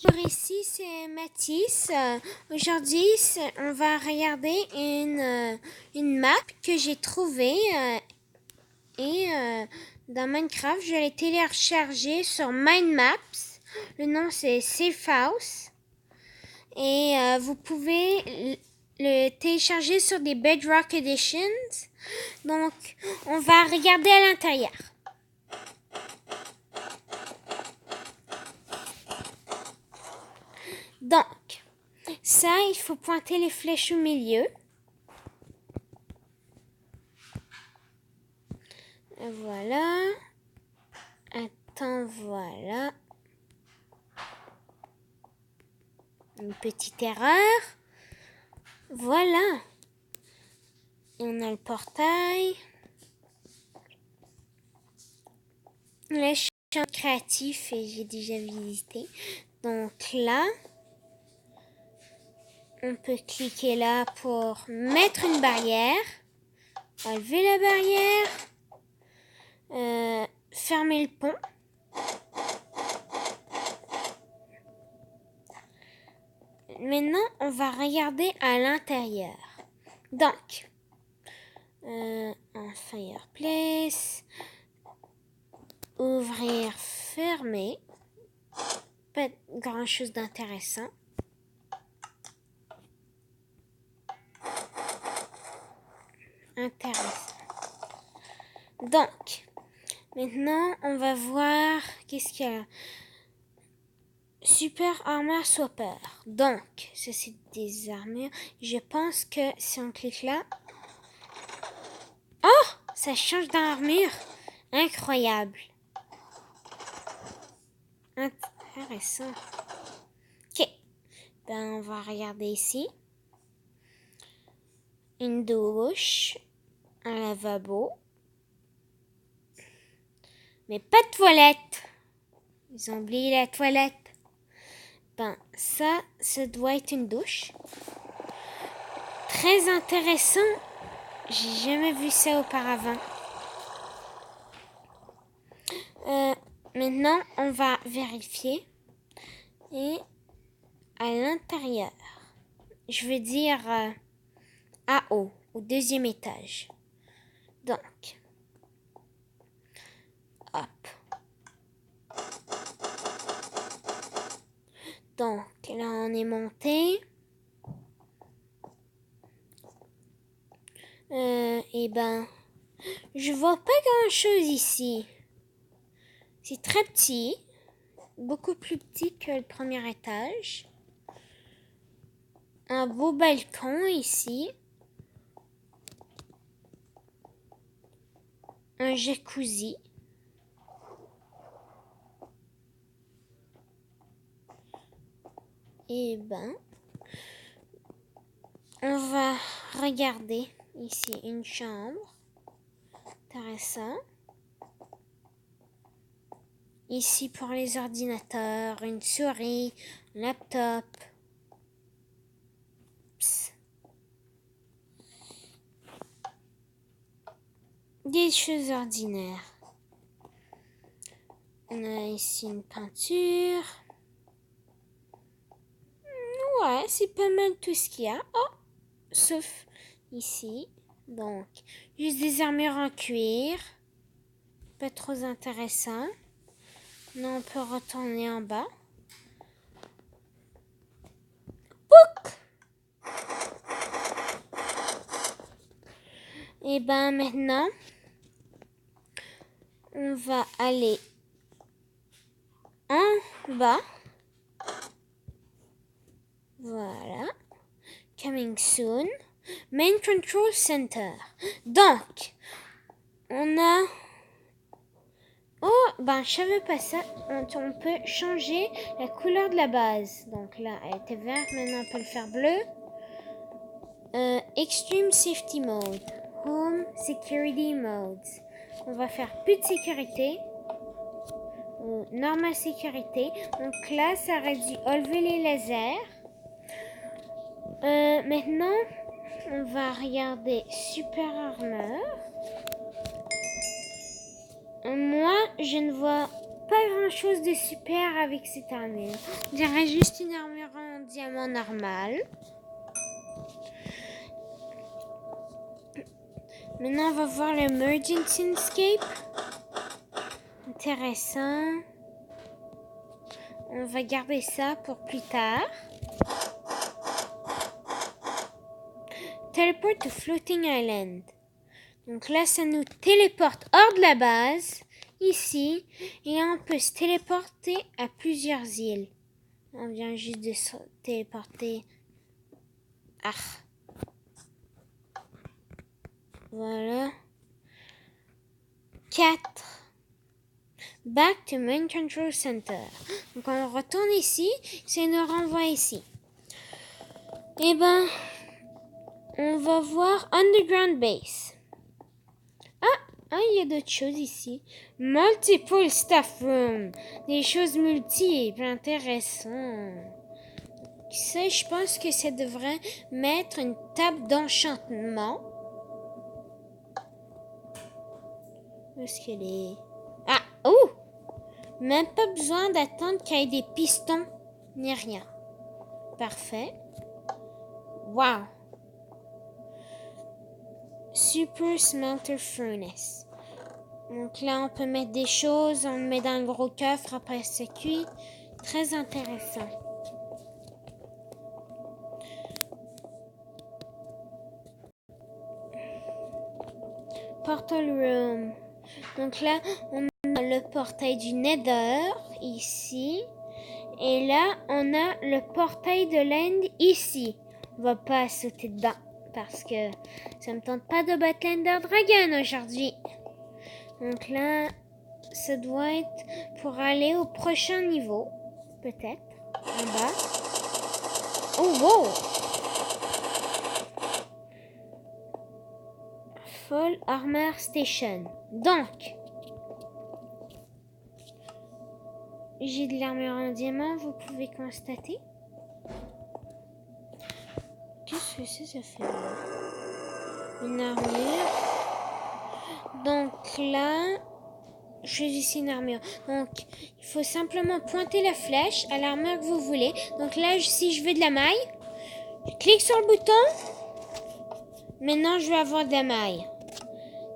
Bonjour, ici c'est Mathis. Aujourd'hui, on va regarder une map que j'ai trouvée dans Minecraft. Je l'ai téléchargée sur Mindmaps. Le nom c'est Safe House. Et vous pouvez le télécharger sur des Bedrock Editions. Donc, on va regarder à l'intérieur. Donc, ça, il faut pointer les flèches au milieu. Voilà. Attends, voilà. Une petite erreur. Voilà. Et on a le portail. Le champ créatif, et j'ai déjà visité. Donc là, on peut cliquer là pour mettre une barrière. Enlever la barrière. Fermer le pont. Maintenant, on va regarder à l'intérieur. Donc, un fireplace. Ouvrir, fermer. Pas grand chose d'intéressant. Intéressant. Donc, maintenant, on va voir qu'est-ce qu'il y a. Super Armor Swapper. Donc, ça c'est des armures. Je pense que si on clique là... Oh! Ça change d'armure. Incroyable. Intéressant. Ok. Ben, on va regarder ici. Une douche. Un lavabo. Mais pas de toilette. Ils ont oublié la toilette. Ben, ça doit être une douche. Très intéressant. J'ai jamais vu ça auparavant. Maintenant, on va vérifier. Et à l'intérieur, je veux dire à haut, au deuxième étage. Donc, hop. Donc, là, on est monté. Et ben, je vois pas grand-chose ici. C'est très petit. Beaucoup plus petit que le premier étage. Un beau balcon ici. Un jacuzzi. Et ben, on va regarder ici une chambre. Intéressant. Ici pour les ordinateurs, une souris, un laptop. Psst. Des choses ordinaires. On a ici une peinture. Ouais, c'est pas mal tout ce qu'il y a. Oh, sauf ici. Donc, juste des armures en cuir. Pas trop intéressant. Non, on peut retourner en bas. Pouc! Et ben maintenant, on va aller en bas. Voilà. Coming soon. Main Control Center. Donc, on a... Oh, ben je savais pas ça. On peut changer la couleur de la base. Donc là, elle était verte. Maintenant, on peut le faire bleu. Extreme Safety Mode. Home Security Mode. On va faire plus de sécurité. Ou normal sécurité. Donc là, ça aurait dû enlever les lasers. Maintenant, on va regarder Super Armor. Moi, je ne vois pas grand chose de super avec cette armure. On dirait juste une armure en diamant normale. Maintenant, on va voir l'Emergency Escape. Intéressant. On va garder ça pour plus tard. Teleport to Floating Island. Donc là, ça nous téléporte hors de la base, ici. Et on peut se téléporter à plusieurs îles. On vient juste de se téléporter. Ah. Voilà. 4. Back to Main Control Center. Donc on retourne ici, ça nous renvoie ici. Et ben, on va voir Underground Base. Il y a d'autres choses ici. Multiple Staff Room. Des choses multiples, intéressantes. Ça, je pense que ça devrait mettre une table d'enchantement. Où est-ce qu'elle est? Oh! Même pas besoin d'attendre qu'il y ait des pistons, ni rien. Parfait. Wow! Super Smelter Furnace. Donc là, on peut mettre des choses, on le met dans le gros coffre, après c'est cuit. Très intéressant. Portal Room. Donc là, on a le portail du Nether, ici. Et là, on a le portail de l'End, ici. On va pas sauter dedans, parce que ça me tente pas de battre l'Ender Dragon aujourd'hui. Donc là, ça doit être pour aller au prochain niveau. Peut-être. En bas. Oh, wow! Full Armor Station. Donc, j'ai de l'armure en diamant, vous pouvez constater. Qu'est-ce que ça fait là? Une armure. Donc là, choisissez une armure. Donc, il faut simplement pointer la flèche à l'armure que vous voulez. Donc là, si je veux de la maille, je clique sur le bouton. Maintenant, je veux avoir de la maille.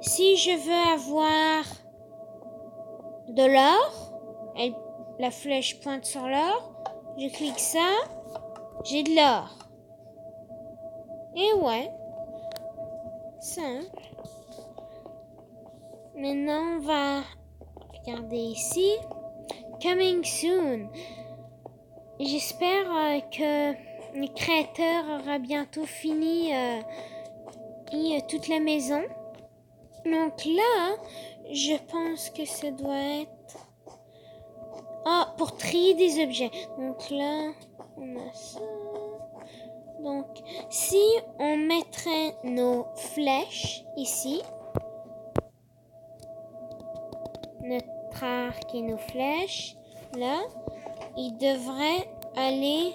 Si je veux avoir de l'or, la flèche pointe sur l'or, je clique ça, j'ai de l'or. Et ouais, simple. Maintenant, on va regarder ici. Coming soon. J'espère que le créateur aura bientôt fini toute la maison. Donc là, je pense que ça doit être... pour trier des objets. Donc là, on a ça. Donc, si on mettrait nos flèches ici, notre arc et nos flèches, là, il devrait aller,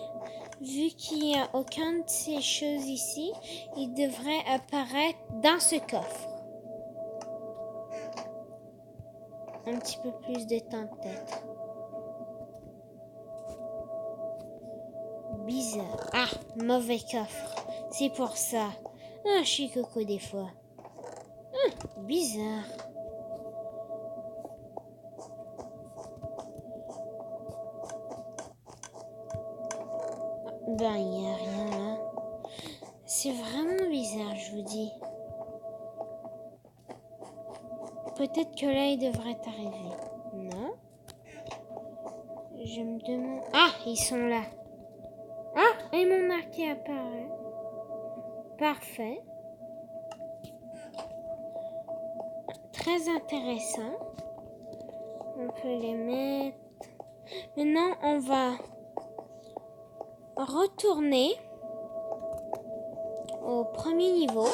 vu qu'il n'y a aucune de ces choses ici, il devrait apparaître dans ce coffre. Un petit peu plus de temps peut-être. Bizarre. Mauvais coffre. C'est pour ça. Je suis coco des fois. Bizarre. Il n'y a rien là. C'est vraiment bizarre, je vous dis. Peut-être que là, il devrait arriver. Non. Je me demande... ils sont là. Et mon arc apparaît. Parfait. Très intéressant. On peut les mettre. Maintenant, on va retourner au premier niveau.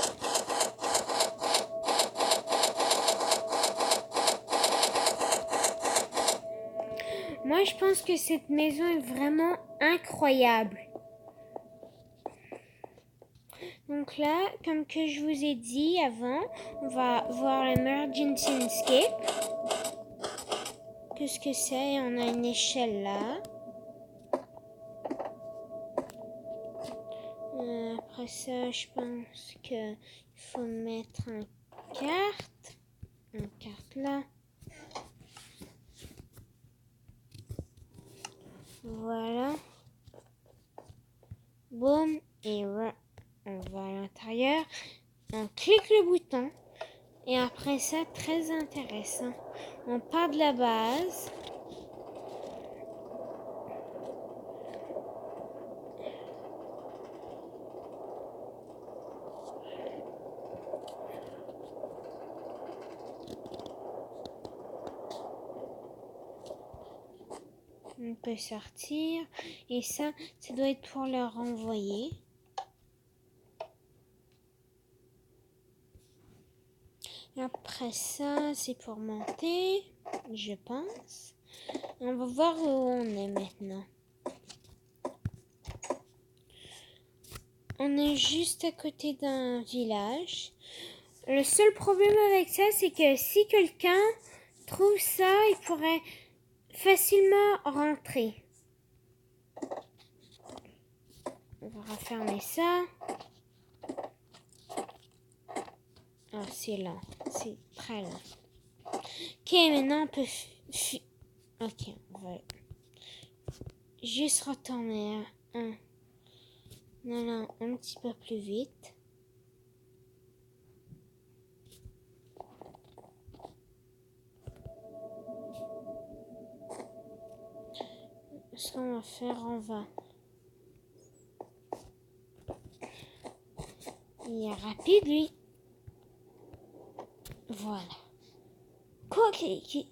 Moi, je pense que cette maison est vraiment incroyable. Donc là, comme que je vous ai dit avant, on va voir l'Emergency Escape. qu'est-ce que c'est. On a une échelle là. Après ça, je pense qu'il faut mettre une carte. Une carte là. Voilà. Boum. Et on va à l'intérieur. On clique le bouton. Et après ça, très intéressant. On part de la base. On peut sortir. Et ça doit être pour le renvoyer. Après ça, c'est pour monter, je pense. On va voir où on est maintenant. On est juste à côté d'un village. Le seul problème avec ça, c'est que si quelqu'un trouve ça, il pourrait facilement rentrer. On va refermer ça. Ah, c'est lent. C'est très lent. Ok, maintenant on peut... Ok, on va juste retourner à 1. Non, un petit peu plus vite. Ce qu'on va faire, on va... Il est rapide, lui. Voilà. Quoi qui...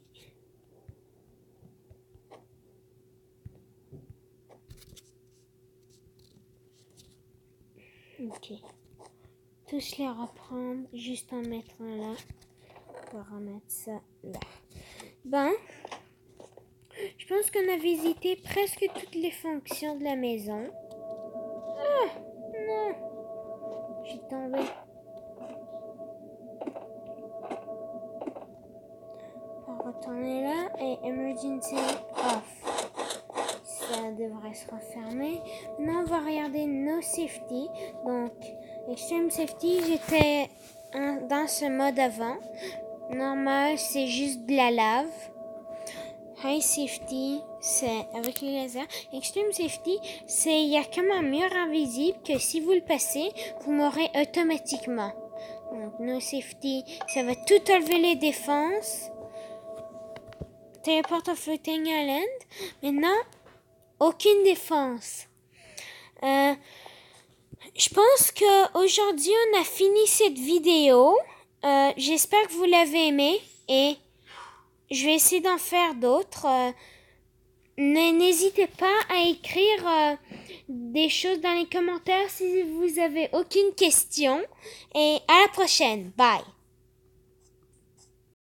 Ok. Tous les reprendre, juste en mettre un là. On va remettre ça là. Ben, je pense qu'on a visité presque toutes les fonctions de la maison. Ah, non. J'ai tombé. On va retourner là et emergency off. Ça devrait se refermer. Maintenant, on va regarder no safety. Donc, extreme safety, j'étais dans ce mode avant. Normal, c'est juste de la lave. High safety, c'est avec les lasers. Extreme safety, c'est il y a comme un mur invisible que si vous le passez, vous mourrez automatiquement. Donc, no safety, ça va tout enlever les défenses. Teleport of floating island. Maintenant, aucune défense. Je pense qu'aujourd'hui, on a fini cette vidéo. J'espère que vous l'avez aimé et je vais essayer d'en faire d'autres. N'hésitez pas à écrire des choses dans les commentaires si vous avez aucune question. Et à la prochaine. Bye.